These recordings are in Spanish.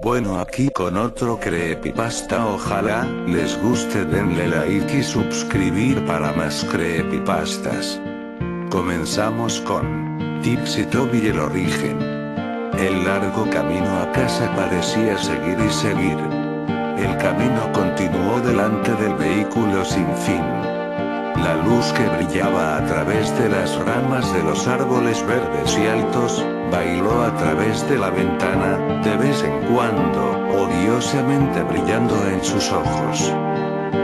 Bueno, aquí con otro creepypasta. Ojalá les guste, denle like y suscribir para más creepypastas. Comenzamos con Tix y Toby y el origen. El largo camino a casa parecía seguir y seguir. El camino continuó delante del vehículo sin fin. La luz que brillaba a través de las ramas de los árboles verdes y altos, bailó a través de la ventana, de vez en cuando, odiosamente brillando en sus ojos.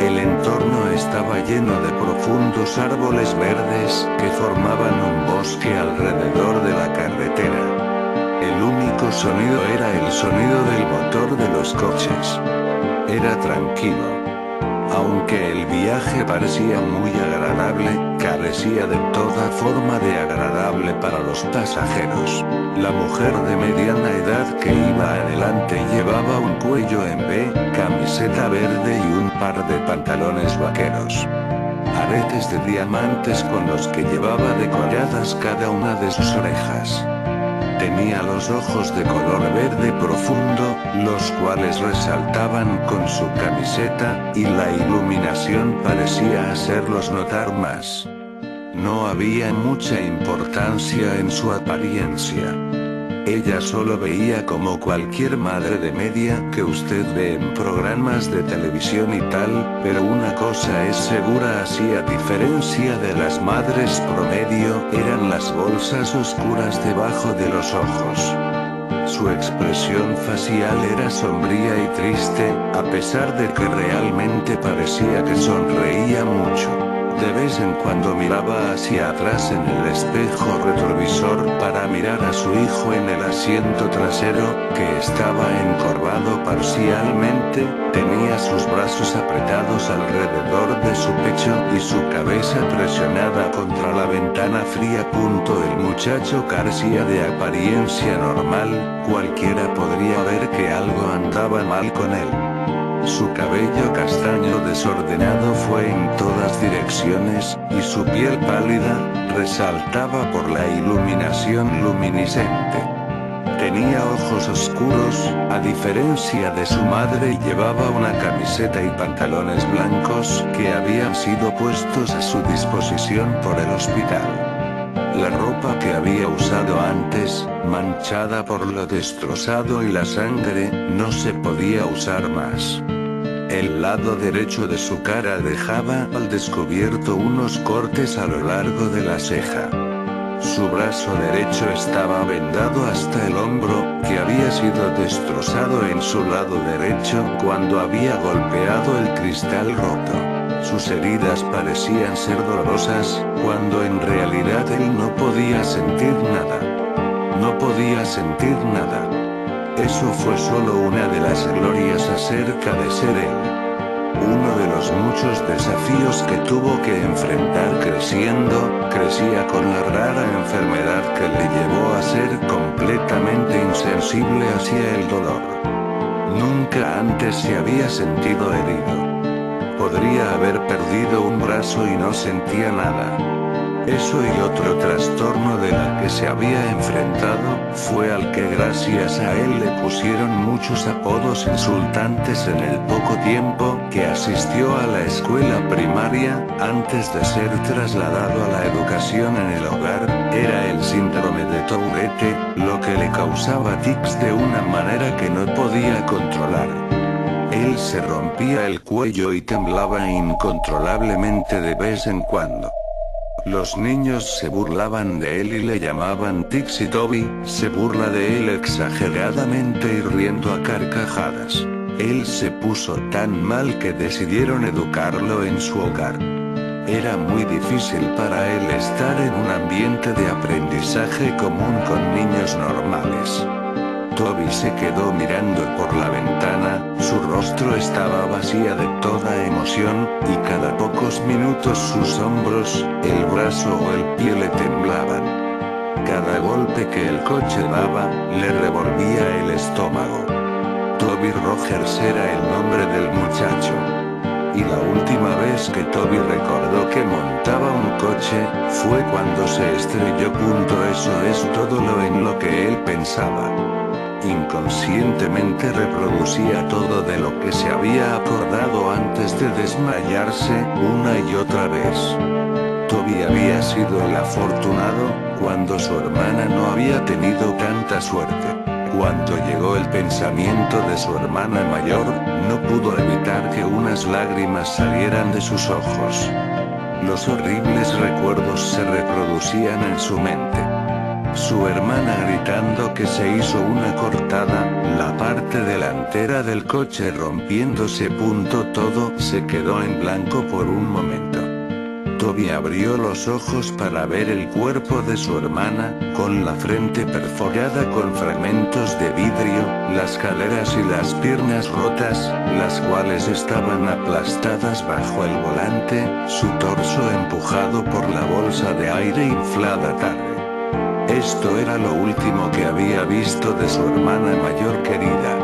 El entorno estaba lleno de profundos árboles verdes, que formaban un bosque alrededor de la carretera. El único sonido era el sonido del motor de los coches. Era tranquilo. Aunque el viaje parecía muy agradable, carecía de toda forma de agradable para los pasajeros. La mujer de mediana edad que iba adelante llevaba un cuello en V, camiseta verde y un par de pantalones vaqueros. Aretes de diamantes con los que llevaba decoradas cada una de sus orejas. Tenía los ojos de color verde profundo, los cuales resaltaban con su camiseta, y la iluminación parecía hacerlos notar más. No había mucha importancia en su apariencia. Ella solo veía como cualquier madre de media que usted ve en programas de televisión y tal, pero una cosa es segura, así a diferencia de las madres promedio, eran las bolsas oscuras debajo de los ojos. Su expresión facial era sombría y triste, a pesar de que realmente parecía que sonreía mucho. De vez en cuando miraba hacia atrás en el espejo retrovisor para mirar a su hijo en el asiento trasero, que estaba encorvado parcialmente, tenía sus brazos apretados alrededor de su pecho y su cabeza presionada contra la ventana fría. El muchacho carecía de apariencia normal, cualquiera podría ver que algo andaba mal con él. Su cabello castaño desordenado fue en todas direcciones, y su piel pálida, resaltaba por la iluminación luminiscente. Tenía ojos oscuros, a diferencia de su madre, y llevaba una camiseta y pantalones blancos que habían sido puestos a su disposición por el hospital. La ropa que había usado antes, manchada por lo destrozado y la sangre, no se podía usar más. El lado derecho de su cara dejaba al descubierto unos cortes a lo largo de la ceja. Su brazo derecho estaba vendado hasta el hombro, que había sido destrozado en su lado derecho cuando había golpeado el cristal roto. Sus heridas parecían ser dolorosas, cuando en realidad él no podía sentir nada. No podía sentir nada. Eso fue solo una de las glorias acerca de ser él. Uno de los muchos desafíos que tuvo que enfrentar creciendo, crecía con la rara enfermedad que le llevó a ser completamente insensible hacia el dolor. Nunca antes se había sentido herido. Podría haber perdido un brazo y no sentía nada. Eso y otro trastorno de la que se había enfrentado, fue al que gracias a él le pusieron muchos apodos insultantes en el poco tiempo que asistió a la escuela primaria. Antes de ser trasladado a la educación en el hogar, era el síndrome de Tourette, lo que le causaba tics de una manera que no podía controlar. Él se rompía el cuello y temblaba incontrolablemente de vez en cuando. Los niños se burlaban de él y le llamaban Tix y Toby, se burla de él exageradamente y riendo a carcajadas. Él se puso tan mal que decidieron educarlo en su hogar. Era muy difícil para él estar en un ambiente de aprendizaje común con niños normales. Toby se quedó mirando por la ventana, su rostro estaba vacía de toda emoción, y cada pocos minutos sus hombros, el brazo o el pie le temblaban. Cada golpe que el coche daba, le revolvía el estómago. Toby Rogers era el nombre del muchacho. Y la última vez que Toby recordó que montaba un coche, fue cuando se estrelló. Eso es todo lo en lo que él pensaba. Inconscientemente reproducía todo de lo que se había acordado antes de desmayarse, una y otra vez. Toby había sido el afortunado, cuando su hermana no había tenido tanta suerte. Cuando llegó el pensamiento de su hermana mayor, no pudo evitar que unas lágrimas salieran de sus ojos. Los horribles recuerdos se reproducían en su mente. Su hermana gritando que se hizo una cortada, la parte delantera del coche rompiéndose. Todo se quedó en blanco por un momento. Toby abrió los ojos para ver el cuerpo de su hermana, con la frente perforada con fragmentos de vidrio, las caderas y las piernas rotas, las cuales estaban aplastadas bajo el volante, su torso empujado por la bolsa de aire inflada tarde. Esto era lo último que había visto de su hermana mayor querida.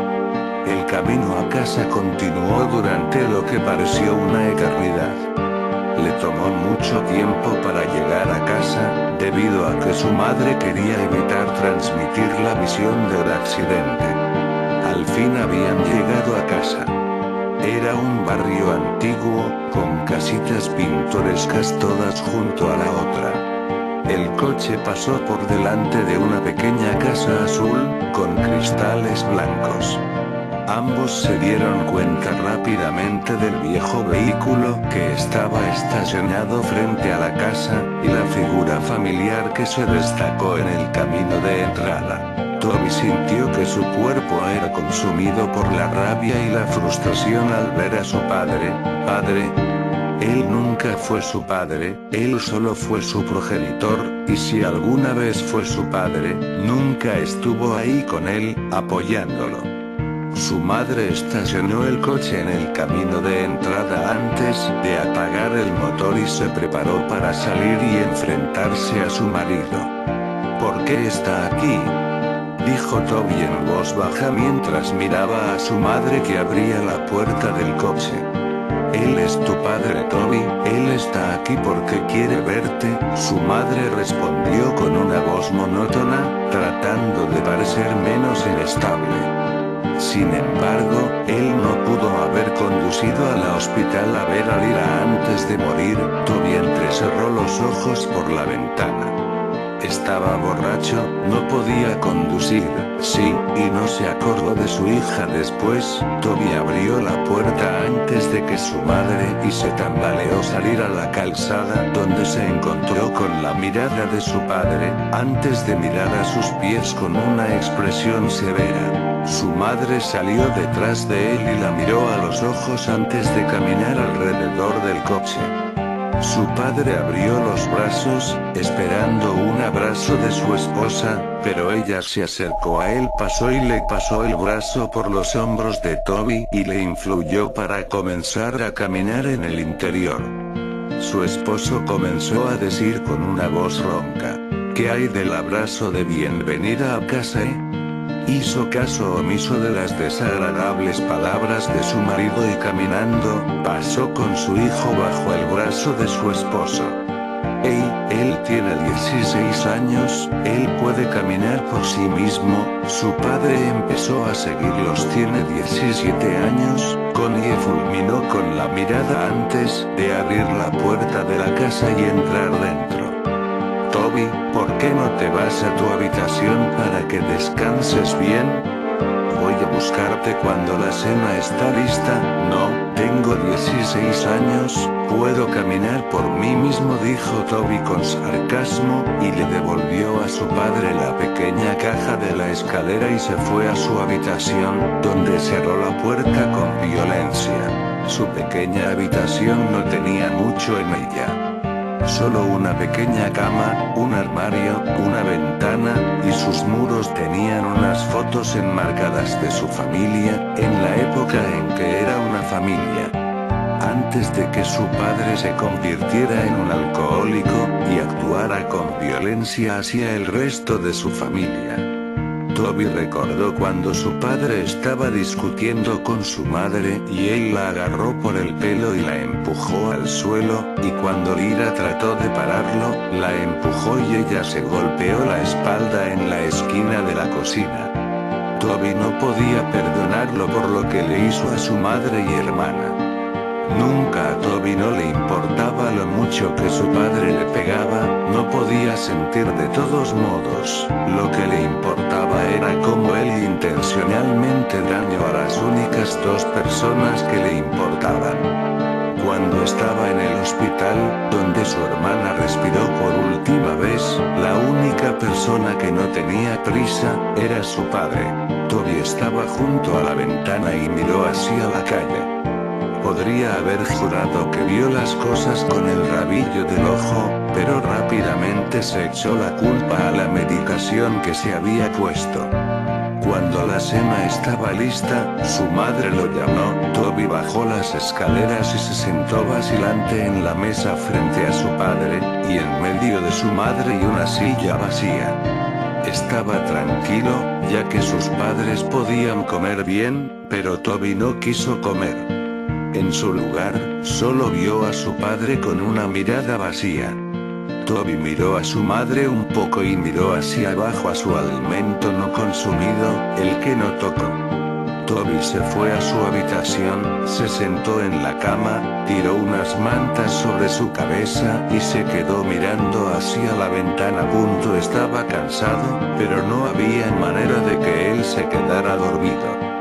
El camino a casa continuó durante lo que pareció una eternidad. Le tomó mucho tiempo para llegar a casa, debido a que su madre quería evitar transmitir la visión del accidente. Al fin habían llegado a casa. Era un barrio antiguo, con casitas pintorescas todas junto a la otra. El coche pasó por delante de una pequeña casa azul, con cristales blancos. Ambos se dieron cuenta rápidamente del viejo vehículo que estaba estacionado frente a la casa, y la figura familiar que se destacó en el camino de entrada. Toby sintió que su cuerpo era consumido por la rabia y la frustración al ver a su padre. Él nunca fue su padre, él solo fue su progenitor, y si alguna vez fue su padre, nunca estuvo ahí con él, apoyándolo. Su madre estacionó el coche en el camino de entrada antes de apagar el motor y se preparó para salir y enfrentarse a su marido. ¿Por qué está aquí?, dijo Toby en voz baja mientras miraba a su madre que abría la puerta del coche. Él es tu padre, Toby, él está aquí porque quiere verte, su madre respondió con una voz monótona, tratando de parecer menos inestable. Sin embargo, él no pudo haber conducido al hospital a ver a Lyra antes de morir. Toby entrecerró los ojos por la ventana. Estaba borracho, no podía conducir, sí, y no se acordó de su hija después. Toby abrió la puerta antes de que su madre y se tambaleó salir a la calzada, donde se encontró con la mirada de su padre, antes de mirar a sus pies con una expresión severa. Su madre salió detrás de él y la miró a los ojos antes de caminar alrededor del coche. Su padre abrió los brazos, esperando un abrazo de su esposa, pero ella se acercó a él, le pasó el brazo por los hombros de Toby y le influyó para comenzar a caminar en el interior. Su esposo comenzó a decir con una voz ronca: ¿qué hay del abrazo de bienvenida a casa, Hizo caso omiso de las desagradables palabras de su marido y caminando, pasó con su hijo bajo el brazo de su esposo. Él tiene 16 años, él puede caminar por sí mismo. Su padre empezó a seguirlos. Tiene 17 años, Connie fulminó con la mirada antes de abrir la puerta de la casa y entrar dentro. Toby, ¿por qué no te vas a tu habitación para que descanses bien? Voy a buscarte cuando la cena está lista. No, tengo 16 años, puedo caminar por mí mismo, dijo Toby con sarcasmo, y le devolvió a su padre la pequeña caja de la escalera y se fue a su habitación, donde cerró la puerta con violencia. Su pequeña habitación no tenía mucho en ella. Solo una pequeña cama, un armario, una ventana, y sus muros tenían unas fotos enmarcadas de su familia, en la época en que era una familia. Antes de que su padre se convirtiera en un alcohólico, y actuara con violencia hacia el resto de su familia. Toby recordó cuando su padre estaba discutiendo con su madre y él la agarró por el pelo y la empujó al suelo, y cuando Ira trató de pararlo, la empujó y ella se golpeó la espalda en la esquina de la cocina. Toby no podía perdonarlo por lo que le hizo a su madre y hermana. Nunca a Toby no le importaba lo mucho que su padre le pegaba, no podía sentir de todos modos, lo que le importaba era cómo él intencionalmente dañó a las únicas dos personas que le importaban. Cuando estaba en el hospital, donde su hermana respiró por última vez, la única persona que no tenía prisa, era su padre. Toby estaba junto a la ventana y miró hacia la calle. Podría haber jurado que vio las cosas con el rabillo del ojo, pero rápidamente se echó la culpa a la medicación que se había puesto. Cuando la cena estaba lista, su madre lo llamó. Toby bajó las escaleras y se sentó vacilante en la mesa frente a su padre, y en medio de su madre y una silla vacía. Estaba tranquilo, ya que sus padres podían comer bien, pero Toby no quiso comer. En su lugar, solo vio a su padre con una mirada vacía. Toby miró a su madre un poco y miró hacia abajo a su alimento no consumido, el que no tocó. Toby se fue a su habitación, se sentó en la cama, tiró unas mantas sobre su cabeza y se quedó mirando hacia la ventana. Estaba cansado, pero no había manera de que él se quedara dormido.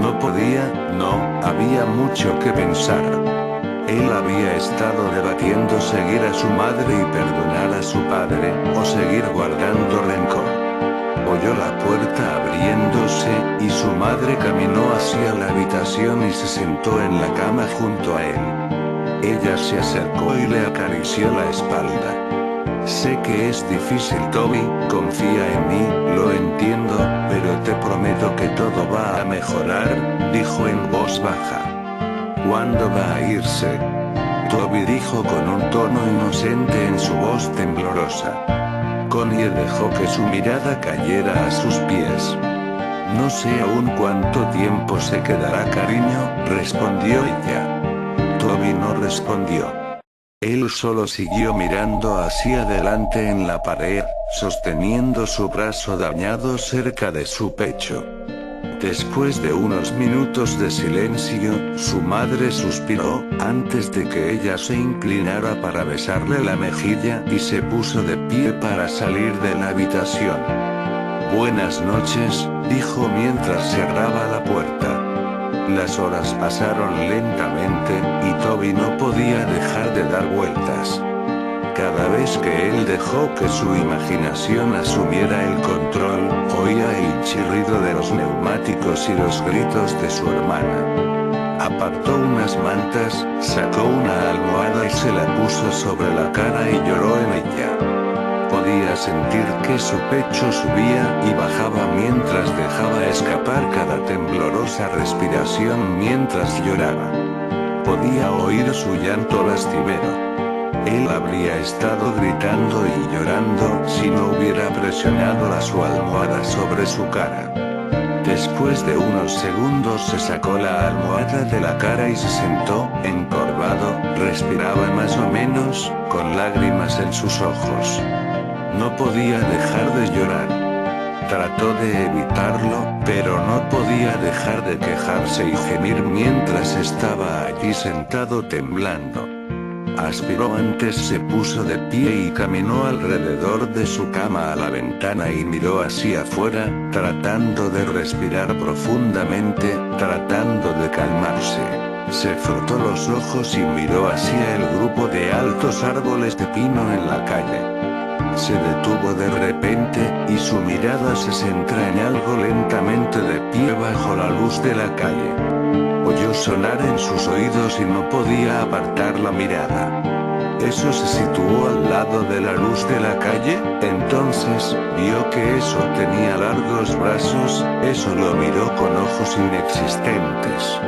No podía, no, había mucho que pensar. Él había estado debatiendo seguir a su madre y perdonar a su padre, o seguir guardando rencor. Oyó la puerta abriéndose, y su madre caminó hacia la habitación y se sentó en la cama junto a él. Ella se acercó y le acarició la espalda. Sé que es difícil, Toby, confía en mí, lo entiendo, pero te prometo que todo va a mejorar, dijo en voz baja. ¿Cuándo va a irse? Toby dijo con un tono inocente en su voz temblorosa. Connie dejó que su mirada cayera a sus pies. No sé aún cuánto tiempo se quedará, cariño, respondió ella. Toby no respondió. Él solo siguió mirando hacia adelante en la pared, sosteniendo su brazo dañado cerca de su pecho. Después de unos minutos de silencio, su madre suspiró, antes de que ella se inclinara para besarle la mejilla y se puso de pie para salir de la habitación. Buenas noches, dijo mientras cerraba la puerta. Las horas pasaron lentamente, y Toby no podía dejar de dar vueltas. Cada vez que él dejó que su imaginación asumiera el control, oía el chirrido de los neumáticos y los gritos de su hermana. Apartó unas mantas, sacó una almohada y se la puso sobre la cara y lloró en ella. Podía sentir que su pecho subía y bajaba mientras dejaba escapar cada temblorosa respiración mientras lloraba. Podía oír su llanto lastimero. Él habría estado gritando y llorando si no hubiera presionado su almohada sobre su cara. Después de unos segundos se sacó la almohada de la cara y se sentó, encorvado, respiraba más o menos, con lágrimas en sus ojos. No podía dejar de llorar. Trató de evitarlo, pero no podía dejar de quejarse y gemir mientras estaba allí sentado temblando. Aspiró antes, se puso de pie y caminó alrededor de su cama a la ventana y miró hacia afuera, tratando de respirar profundamente, tratando de calmarse. Se frotó los ojos y miró hacia el grupo de altos árboles de pino en la calle. Se detuvo de repente, y su mirada se centra en algo lentamente de pie bajo la luz de la calle. Oyó sonar en sus oídos y no podía apartar la mirada. Eso se situó al lado de la luz de la calle, entonces, vio que eso tenía largos brazos, eso lo miró con ojos inexistentes.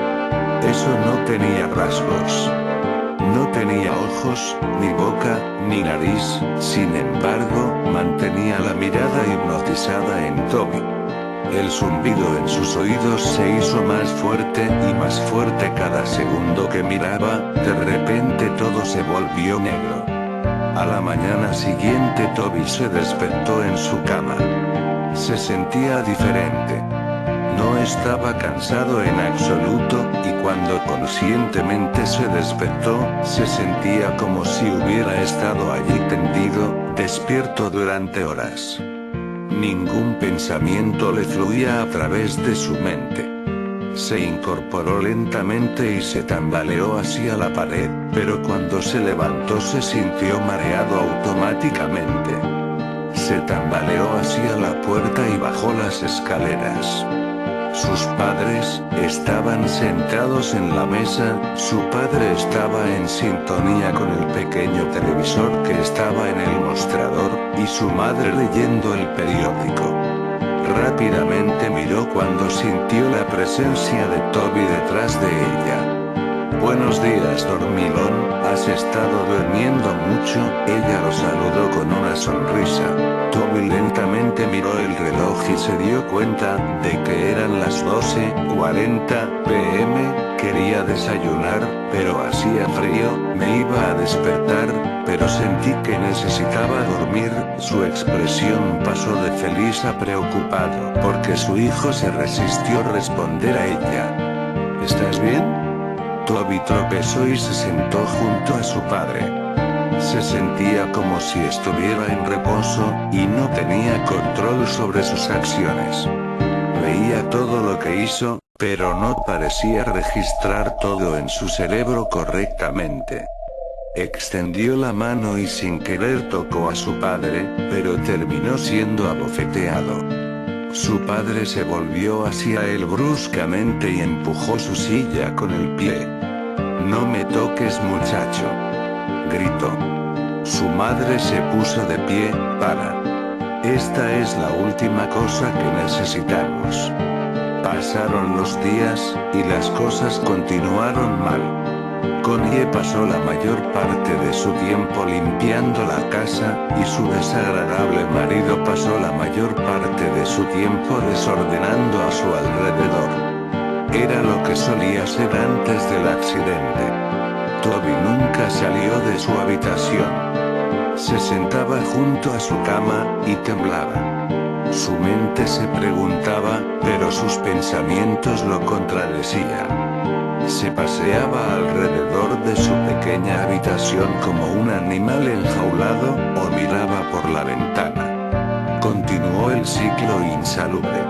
Eso no tenía rasgos. No tenía ojos, ni boca, ni nariz, sin embargo, mantenía la mirada hipnotizada en Toby. El zumbido en sus oídos se hizo más fuerte y más fuerte cada segundo que miraba. De repente todo se volvió negro. A la mañana siguiente Toby se despertó en su cama. Se sentía diferente. No estaba cansado en absoluto, y cuando conscientemente se despertó, se sentía como si hubiera estado allí tendido, despierto durante horas. Ningún pensamiento le fluía a través de su mente. Se incorporó lentamente y se tambaleó hacia la pared, pero cuando se levantó se sintió mareado automáticamente. Se tambaleó hacia la puerta y bajó las escaleras. Sus padres estaban sentados en la mesa. Su padre estaba en sintonía con el pequeño televisor que estaba en el mostrador, y su madre leyendo el periódico. Rápidamente miró cuando sintió la presencia de Toby detrás de ella. Buenos días, dormilón, ¿has estado durmiendo mucho? Ella lo saludó con una sonrisa. Toby lentamente miró el reloj y se dio cuenta de que eran las 12:40 p.m. Quería desayunar, pero hacía frío. Me iba a despertar, pero sentí que necesitaba dormir. Su expresión pasó de feliz a preocupado, porque su hijo se resistió a responder a ella. ¿Estás bien? Toby tropezó y se sentó junto a su padre. Se sentía como si estuviera en reposo, y no tenía control sobre sus acciones. Veía todo lo que hizo, pero no parecía registrar todo en su cerebro correctamente. Extendió la mano y sin querer tocó a su padre, pero terminó siendo abofeteado. Su padre se volvió hacia él bruscamente y empujó su silla con el pie. «No me toques, muchacho», gritó. Su madre se puso de pie. «Para. Esta es la última cosa que necesitamos». Pasaron los días, y las cosas continuaron mal. Connie pasó la mayor parte de su tiempo limpiando la casa, y su desagradable marido pasó la mayor parte de su tiempo desordenando a su alrededor. Era lo que solía ser antes del accidente. Toby nunca salió de su habitación. Se sentaba junto a su cama, y temblaba. Su mente se preguntaba, pero sus pensamientos lo contradecían. Se paseaba alrededor de su pequeña habitación como un animal enjaulado, o miraba por la ventana. Continuó el ciclo insalubre.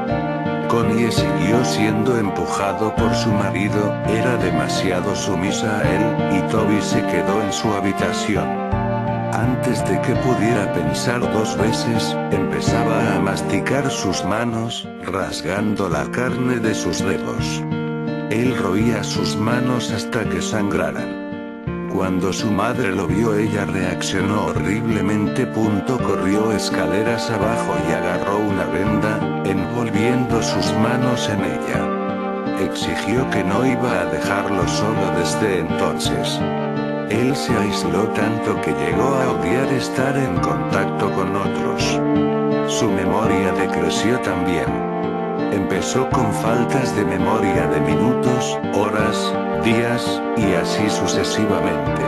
Connie siguió siendo empujado por su marido, era demasiado sumisa a él, y Toby se quedó en su habitación. Antes de que pudiera pensar dos veces, empezaba a masticar sus manos, rasgando la carne de sus dedos. Él roía sus manos hasta que sangraran. Cuando su madre lo vio, ella reaccionó horriblemente. Corrió escaleras abajo y agarró una venda, envolviendo sus manos en ella. Exigió que no iba a dejarlo solo desde entonces. Él se aisló tanto que llegó a odiar estar en contacto con otros. Su memoria decreció también. Empezó con faltas de memoria de minutos, horas, días, y así sucesivamente.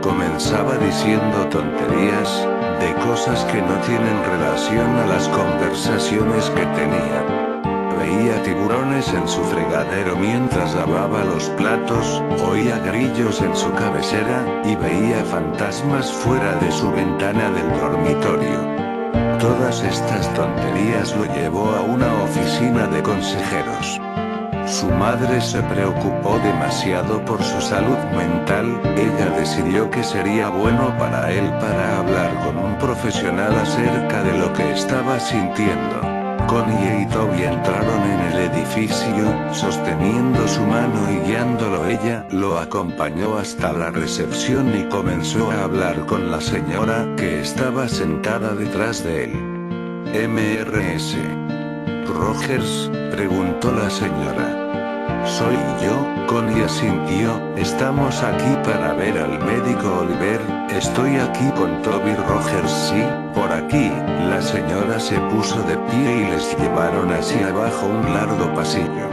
Comenzaba diciendo tonterías, de cosas que no tienen relación a las conversaciones que tenía. Veía tiburones en su fregadero mientras lavaba los platos, oía grillos en su cabecera, y veía fantasmas fuera de su ventana del dormitorio. Todas estas tonterías lo llevó a una oficina de consejeros. Su madre se preocupó demasiado por su salud mental. Ella decidió que sería bueno para él para hablar con un profesional acerca de lo que estaba sintiendo. Connie y Toby entraron en el edificio, sosteniendo su mano y guiándolo. Ella lo acompañó hasta la recepción y comenzó a hablar con la señora que estaba sentada detrás de él. «¿Mrs. Rogers?», preguntó la señora. «Soy yo», Connie asintió. «Estamos aquí para ver al médico Oliver. Estoy aquí con Toby Rogers». «Sí, por aquí». aquí. La señora se puso de pie y les llevaron hacia abajo un largo pasillo.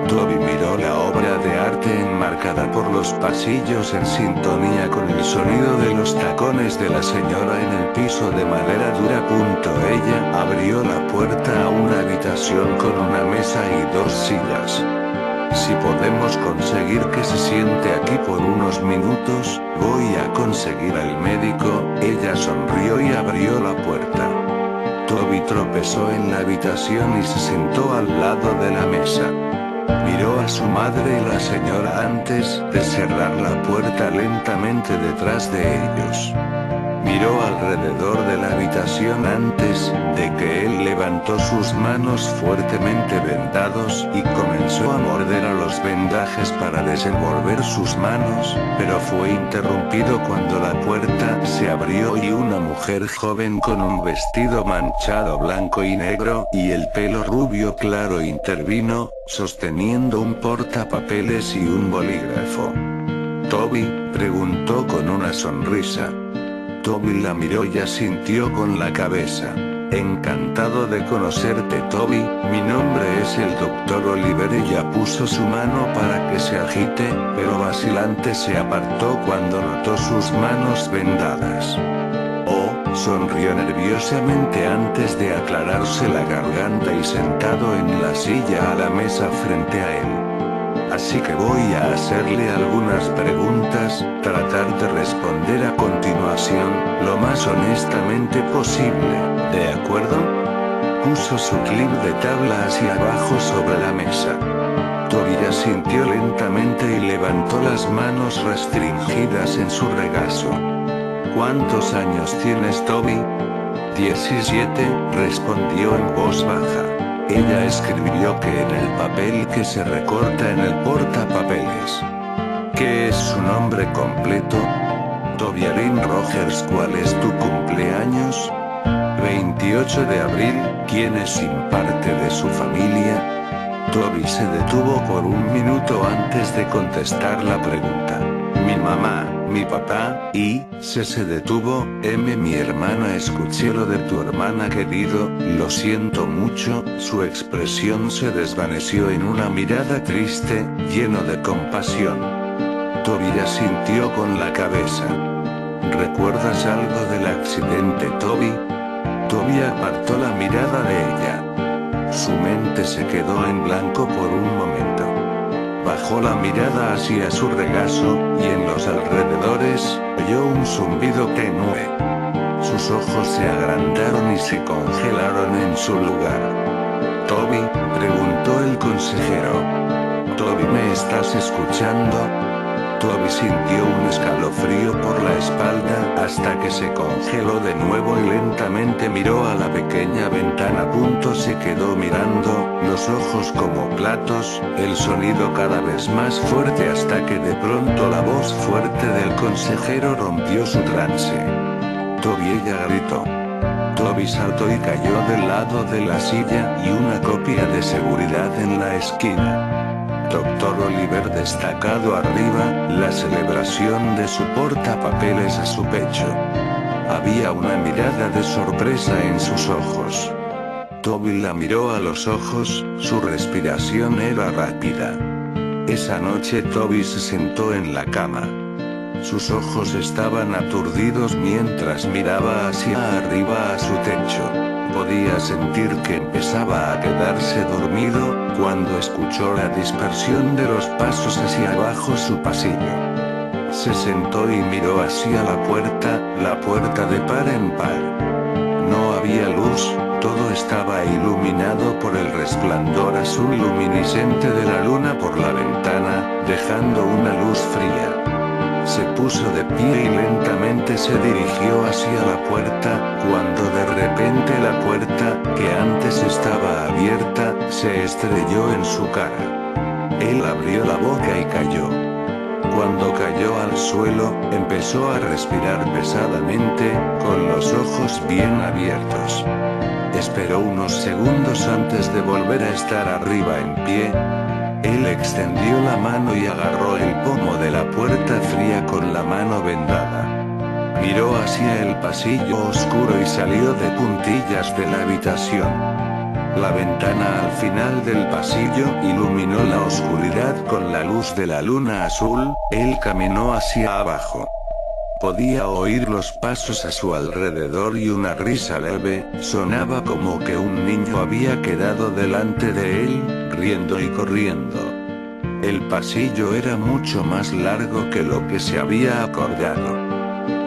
Toby miró la obra de arte enmarcada por los pasillos en sintonía con el sonido de los tacones de la señora en el piso de madera dura. Ella abrió la puerta a una habitación con una mesa y 2 sillas. Si podemos conseguir que se siente aquí por unos minutos, voy a conseguir al médico. Ella sonrió y abrió la puerta. Toby tropezó en la habitación y se sentó al lado de la mesa. Miró a su madre y la señora antes de cerrar la puerta lentamente detrás de ellos. Miró alrededor de la habitación antes de que él levantó sus manos fuertemente vendados y comenzó a morder a los vendajes para desenvolver sus manos, pero fue interrumpido cuando la puerta se abrió y una mujer joven con un vestido manchado blanco y negro y el pelo rubio claro intervino, sosteniendo un portapapeles y un bolígrafo. ¿Toby?, preguntó con una sonrisa. Toby la miró y asintió con la cabeza. Encantado de conocerte, Toby, mi nombre es el Dr. Oliver. Ella puso su mano para que se agite, pero vacilante se apartó cuando notó sus manos vendadas. Oh, sonrió nerviosamente antes de aclararse la garganta y sentado en la silla a la mesa frente a él. Así que voy a hacerle algunas preguntas, tratar de responder a continuación, lo más honestamente posible, ¿de acuerdo? Puso su clip de tabla hacia abajo sobre la mesa. Toby asintió lentamente y levantó las manos restringidas en su regazo. ¿Cuántos años tienes, Toby? 17, respondió en voz baja. Ella escribió que en el papel que se recorta en el portapapeles. ¿Qué es su nombre completo? Toby Allen Rogers. ¿Cuál es tu cumpleaños? 28 de abril. ¿Quién es sin parte de su familia? Toby se detuvo por un minuto antes de contestar la pregunta. Mi mamá, mi papá, y se detuvo. Mi hermana. Escuché lo de tu hermana, querido, lo siento mucho. Su expresión se desvaneció en una mirada triste, lleno de compasión. Toby asintió con la cabeza. ¿Recuerdas algo del accidente, Toby? Toby apartó la mirada de ella. Su mente se quedó en blanco por un momento. Bajó la mirada hacia su regazo, y en los alrededores, oyó un zumbido tenue. Sus ojos se agrandaron y se congelaron en su lugar. ¿Toby?, preguntó el consejero. ¿Toby, me estás escuchando? Toby sintió un escalofrío por la espalda hasta que se congeló de nuevo y lentamente miró a la pequeña ventana. Se quedó mirando, los ojos como platos, el sonido cada vez más fuerte hasta que de pronto la voz fuerte del consejero rompió su trance. Toby, ella gritó. Toby saltó y cayó del lado de la silla y una copia de seguridad en la esquina. Dr. Oliver destacado arriba, la celebración de su portapapeles a su pecho. Había una mirada de sorpresa en sus ojos. Toby la miró a los ojos, su respiración era rápida. Esa noche Toby se sentó en la cama. Sus ojos estaban aturdidos mientras miraba hacia arriba a su techo. Podía sentir que empezaba a quedarse dormido, cuando escuchó la dispersión de los pasos hacia abajo su pasillo. Se sentó y miró hacia la puerta de par en par. No había luz, todo estaba iluminado por el resplandor azul luminiscente de la luna por la ventana, dejando una luz fría. Se puso de pie y lentamente se dirigió hacia la puerta, cuando de repente la puerta, que antes estaba abierta, se estrelló en su cara. Él abrió la boca y cayó. Cuando cayó al suelo, empezó a respirar pesadamente, con los ojos bien abiertos. Esperó unos segundos antes de volver a estar arriba en pie. Él extendió la mano y agarró el pomo de la puerta fría con la mano vendada. Miró hacia el pasillo oscuro y salió de puntillas de la habitación. La ventana al final del pasillo iluminó la oscuridad con la luz de la luna azul. Él caminó hacia abajo. Podía oír los pasos a su alrededor y una risa leve. Sonaba como que un niño había quedado delante de él, riendo y corriendo. El pasillo era mucho más largo que lo que se había acordado.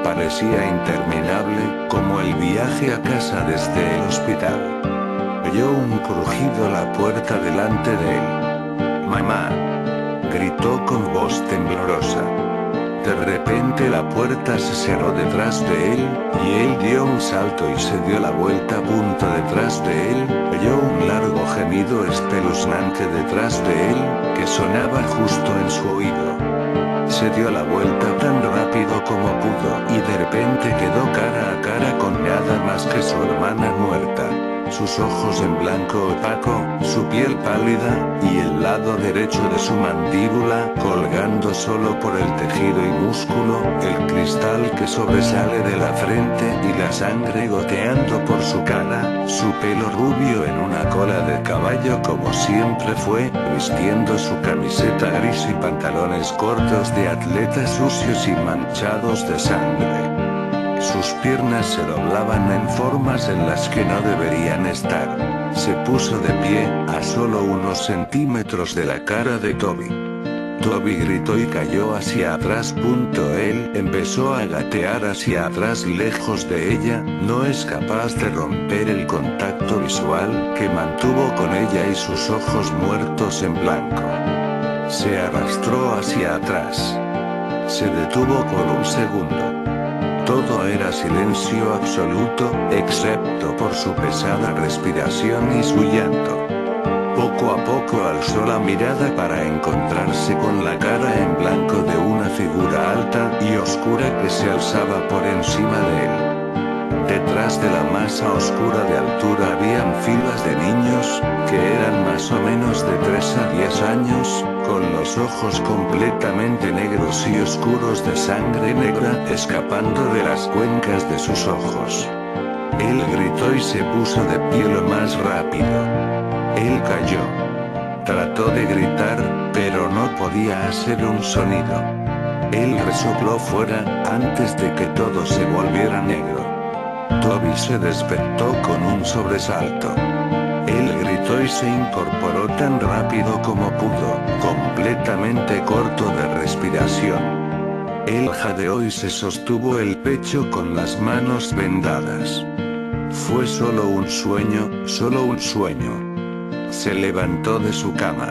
Parecía interminable, como el viaje a casa desde el hospital. Oyó un crujido a la puerta delante de él. «¡Mamá!», gritó con voz temblorosa. De repente la puerta se cerró detrás de él, y él dio un salto y se dio la vuelta. Detrás de él, oyó un largo gemido espeluznante detrás de él, que sonaba justo en su oído. Se dio la vuelta tan rápido como pudo, y de repente quedó cara a cara con nada más que su hermana muerta. Sus ojos en blanco opaco, su piel pálida, y el lado derecho de su mandíbula colgando solo por el tejido y músculo, el cristal que sobresale de la frente y la sangre goteando por su cara, su pelo rubio en una cola de caballo como siempre fue, vistiendo su camiseta gris y pantalones cortos de atleta sucios y manchados de sangre. Sus piernas se doblaban en formas en las que no deberían estar. Se puso de pie, a solo unos centímetros de la cara de Toby. Toby gritó y cayó hacia atrás. Él empezó a gatear hacia atrás lejos de ella, no es capaz de romper el contacto visual que mantuvo con ella y sus ojos muertos en blanco. Se arrastró hacia atrás. Se detuvo por un segundo. Todo era silencio absoluto, excepto por su pesada respiración y su llanto. Poco a poco alzó la mirada para encontrarse con la cara en blanco de una figura alta y oscura que se alzaba por encima de él. Detrás de la masa oscura de altura habían filas de niños, que eran más o menos de 3 a 10 años, con los ojos completamente negros y oscuros de sangre negra escapando de las cuencas de sus ojos. Él gritó y se puso de pie lo más rápido. Él cayó. Trató de gritar, pero no podía hacer un sonido. Él resopló fuera, antes de que todo se volviera negro. Toby se despertó con un sobresalto. Él gritó y se incorporó tan rápido como pudo, completamente corto de respiración. Él jadeó y se sostuvo el pecho con las manos vendadas. Fue solo un sueño, solo un sueño. Se levantó de su cama.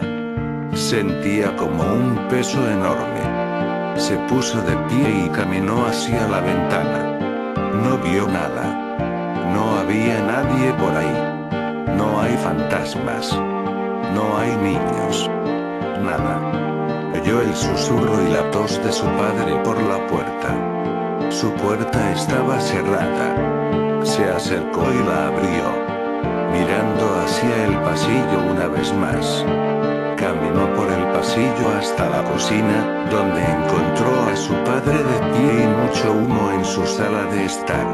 Sentía como un peso enorme. Se puso de pie y caminó hacia la ventana. No vio nada. No había nadie por ahí. No hay fantasmas. No hay niños. Nada. Oyó el susurro y la tos de su padre por la puerta. Su puerta estaba cerrada. Se acercó y la abrió. Mirando hacia el pasillo una vez más. Caminó por el pasillo hasta la cocina, donde encontró a su padre de pie y mucho humo en su sala de estar.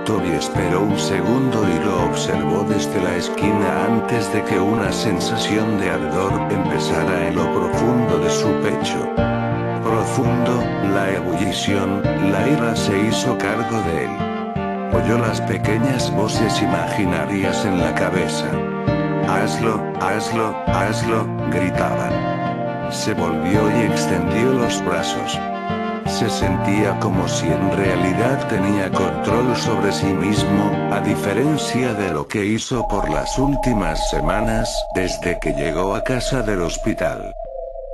Toby esperó un segundo y lo observó desde la esquina antes de que una sensación de ardor empezara en lo profundo de su pecho. Profundo, la ebullición, la ira se hizo cargo de él. Oyó las pequeñas voces imaginarias en la cabeza. «Hazlo, hazlo, hazlo», gritaban. Se volvió y extendió los brazos. Se sentía como si en realidad tenía control sobre sí mismo, a diferencia de lo que hizo por las últimas semanas, desde que llegó a casa del hospital.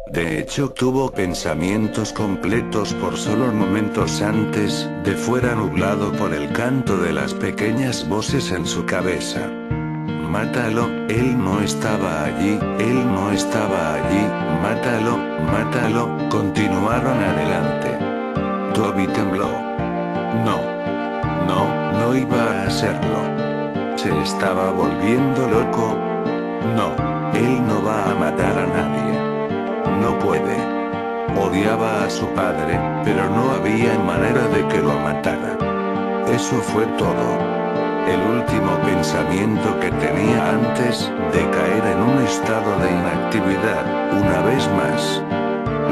De hecho, tuvo pensamientos completos por solo momentos antes de fuera nublado por el canto de las pequeñas voces en su cabeza. «Mátalo, él no estaba allí, él no estaba allí, mátalo, mátalo», continuaron adelante. Toby tembló. No iba a hacerlo. Se estaba volviendo loco. No, él no va a matar a nadie. No puede. Odiaba a su padre, pero no había manera de que lo matara. Eso fue todo. El último pensamiento que tenía antes de caer en un estado de inactividad, una vez más.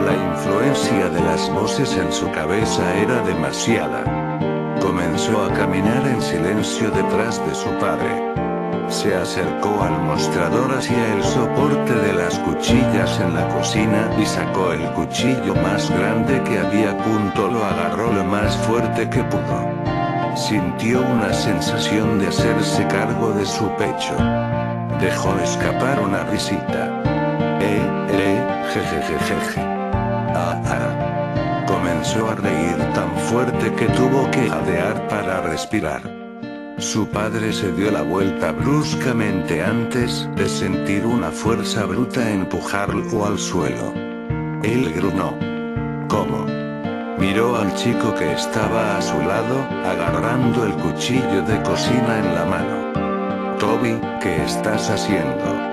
La influencia de las voces en su cabeza era demasiada. Comenzó a caminar en silencio detrás de su padre. Se acercó al mostrador hacia el soporte de las cuchillas en la cocina y sacó el cuchillo más grande que había. Lo agarró lo más fuerte que pudo. Sintió una sensación de hacerse cargo de su pecho. Dejó escapar una risita. Jejejejeje. Comenzó a reír tan fuerte que tuvo que jadear para respirar. Su padre se dio la vuelta bruscamente antes de sentir una fuerza bruta empujarlo al suelo. Él gruñó. ¿Cómo? Miró al chico que estaba a su lado, agarrando el cuchillo de cocina en la mano. Toby, ¿qué estás haciendo?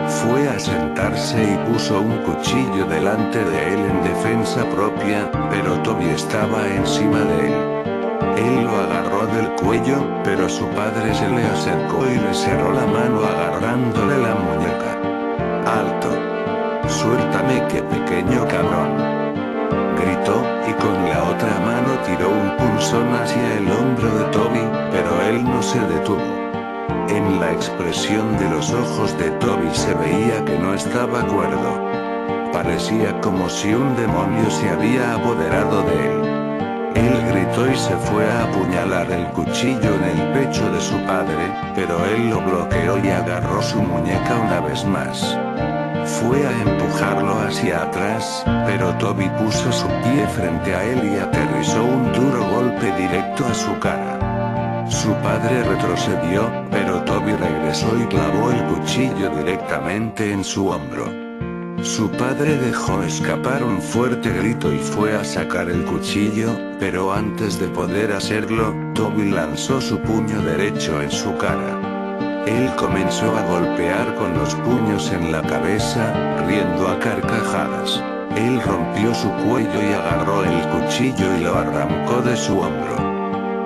Fue a sentarse y puso un cuchillo delante de él en defensa propia, pero Toby estaba encima de él. Él lo agarró del cuello, pero su padre se le acercó y le cerró la mano agarrándole la muñeca. ¡Alto! ¡Suéltame, qué pequeño cabrón! Gritó, y con la otra mano tiró un punzón hacia el hombro de Toby, pero él no se detuvo. En la expresión de los ojos de Toby se veía que no estaba cuerdo. Parecía como si un demonio se había apoderado de él. Él gritó y se fue a apuñalar el cuchillo en el pecho de su padre, pero él lo bloqueó y agarró su muñeca una vez más. Fue a empujarlo hacia atrás, pero Toby puso su pie frente a él y aterrizó un duro golpe directo a su cara. Su padre retrocedió, pero Toby regresó y clavó el cuchillo directamente en su hombro. Su padre dejó escapar un fuerte grito y fue a sacar el cuchillo, pero antes de poder hacerlo, Toby lanzó su puño derecho en su cara. Él comenzó a golpear con los puños en la cabeza, riendo a carcajadas. Él rompió su cuello y agarró el cuchillo y lo arrancó de su hombro.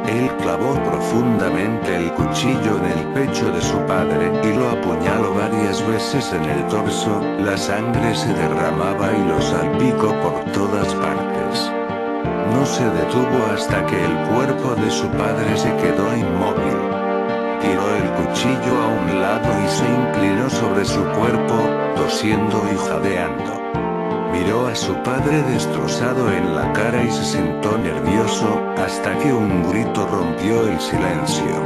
Él clavó profundamente el cuchillo en el pecho de su padre y lo apuñaló varias veces en el torso. La sangre se derramaba y lo salpicó por todas partes. No se detuvo hasta que el cuerpo de su padre se quedó inmóvil. Tiró el cuchillo a un lado y se inclinó sobre su cuerpo, tosiendo y jadeando. Miró a su padre destrozado en la cara y se sentó nervioso, hasta que un grito rompió el silencio.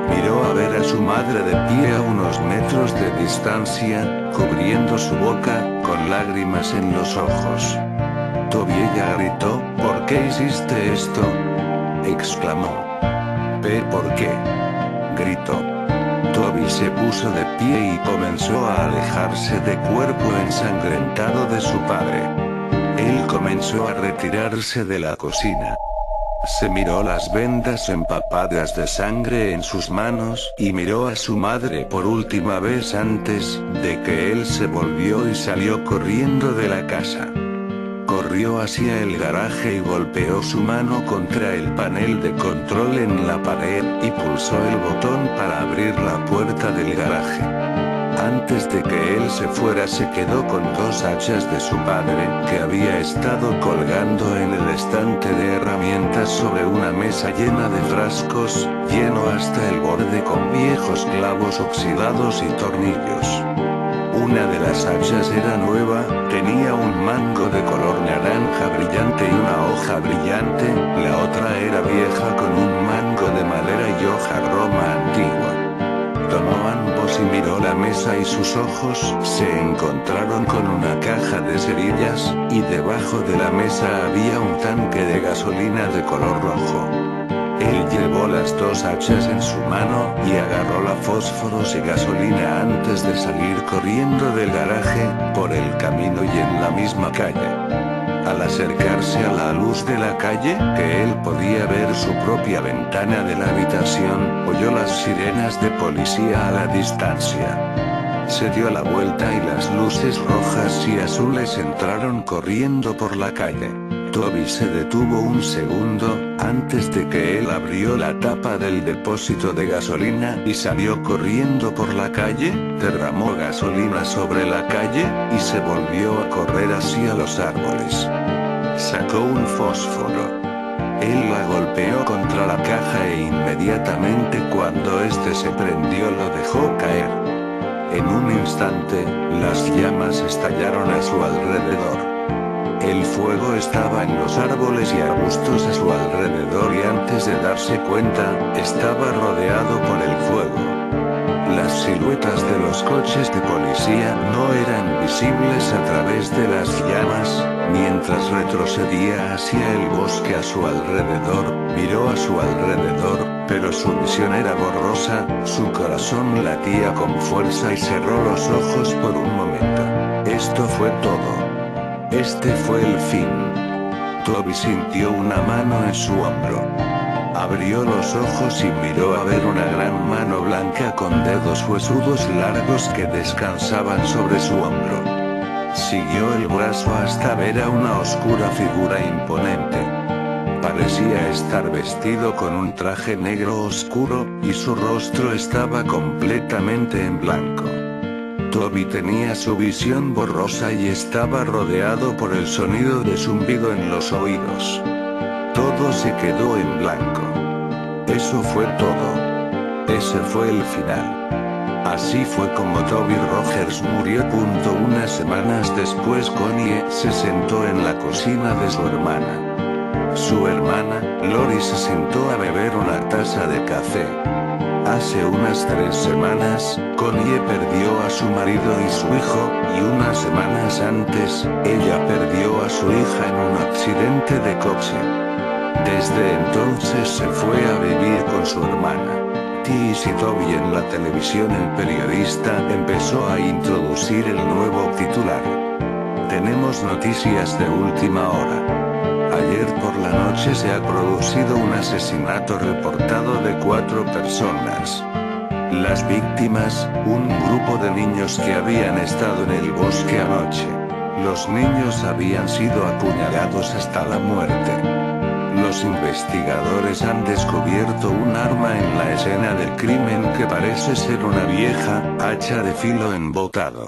Miró a ver a su madre de pie a unos metros de distancia, cubriendo su boca, con lágrimas en los ojos. Toby, ella gritó, ¿por qué hiciste esto? Exclamó. ¿Por qué? Gritó. Toby se puso de pie y comenzó a alejarse de cuerpo ensangrentado de su padre. Él comenzó a retirarse de la cocina. Se miró las vendas empapadas de sangre en sus manos y miró a su madre por última vez antes de que él se volvió y salió corriendo de la casa. Corrió hacia el garaje y golpeó su mano contra el panel de control en la pared y pulsó el botón para abrir la puerta del garaje. Antes de que él se fuera se quedó con dos hachas de su padre que había estado colgando en el estante de herramientas sobre una mesa llena de frascos, lleno hasta el borde con viejos clavos oxidados y tornillos. Una de las hachas era nueva, tenía un mango de color naranja brillante y una hoja brillante, la otra era vieja con un mango de madera y hoja roma antigua. Tomó ambos y miró la mesa y sus ojos se encontraron con una caja de cerillas, y debajo de la mesa había un tanque de gasolina de color rojo. Él llevó las dos hachas en su mano y agarró la fósforos y gasolina antes de salir corriendo del garaje, por el camino y en la misma calle. Al acercarse a la luz de la calle, que él podía ver su propia ventana de la habitación, oyó las sirenas de policía a la distancia. Se dio la vuelta y las luces rojas y azules entraron corriendo por la calle. Toby se detuvo un segundo, antes de que él abrió la tapa del depósito de gasolina y salió corriendo por la calle, derramó gasolina sobre la calle, y se volvió a correr hacia los árboles. Sacó un fósforo. Él la golpeó contra la caja e inmediatamente cuando este se prendió lo dejó caer. En un instante, las llamas estallaron a su alrededor. El fuego estaba en los árboles y arbustos a su alrededor y antes de darse cuenta, estaba rodeado por el fuego. Las siluetas de los coches de policía no eran visibles a través de las llamas. Mientras retrocedía hacia el bosque a su alrededor, miró a su alrededor, pero su visión era borrosa, su corazón latía con fuerza y cerró los ojos por un momento. Esto fue todo. Este fue el fin. Toby sintió una mano en su hombro. Abrió los ojos y miró a ver una gran mano blanca con dedos huesudos largos que descansaban sobre su hombro. Siguió el brazo hasta ver a una oscura figura imponente. Parecía estar vestido con un traje negro oscuro, y su rostro estaba completamente en blanco. Toby tenía su visión borrosa y estaba rodeado por el sonido de zumbido en los oídos. Todo se quedó en blanco. Eso fue todo. Ese fue el final. Así fue como Toby Rogers murió. Unas semanas después Connie se sentó en la cocina de su hermana. Su hermana, Lori, se sentó a beber una taza de café. Hace unas 3 semanas, Connie perdió a su marido y su hijo, y unas semanas antes, ella perdió a su hija en un accidente de coche. Desde entonces se fue a vivir con su hermana. Y Toby en la televisión. El periodista empezó a introducir el nuevo titular. Tenemos noticias de última hora. Ayer por la noche se ha producido un asesinato reportado de 4 personas. Las víctimas, un grupo de niños que habían estado en el bosque anoche. Los niños habían sido apuñalados hasta la muerte. Los investigadores han descubierto un arma en la escena del crimen que parece ser una vieja hacha de filo embotado.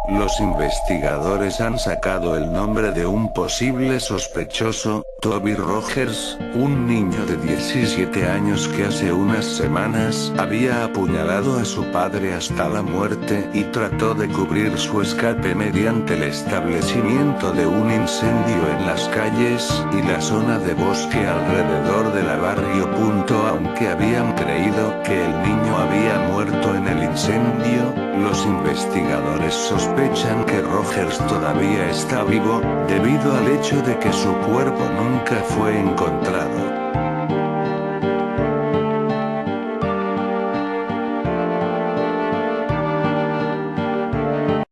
Los investigadores han sacado el nombre de un posible sospechoso, Toby Rogers, un niño de 17 años que hace unas semanas había apuñalado a su padre hasta la muerte y trató de cubrir su escape mediante el establecimiento de un incendio en las calles y la zona de bosque alrededor de la barrio. Aunque habían creído que el niño había muerto en el incendio, los investigadores sospechan que Rogers todavía está vivo, debido al hecho de que su cuerpo nunca fue encontrado.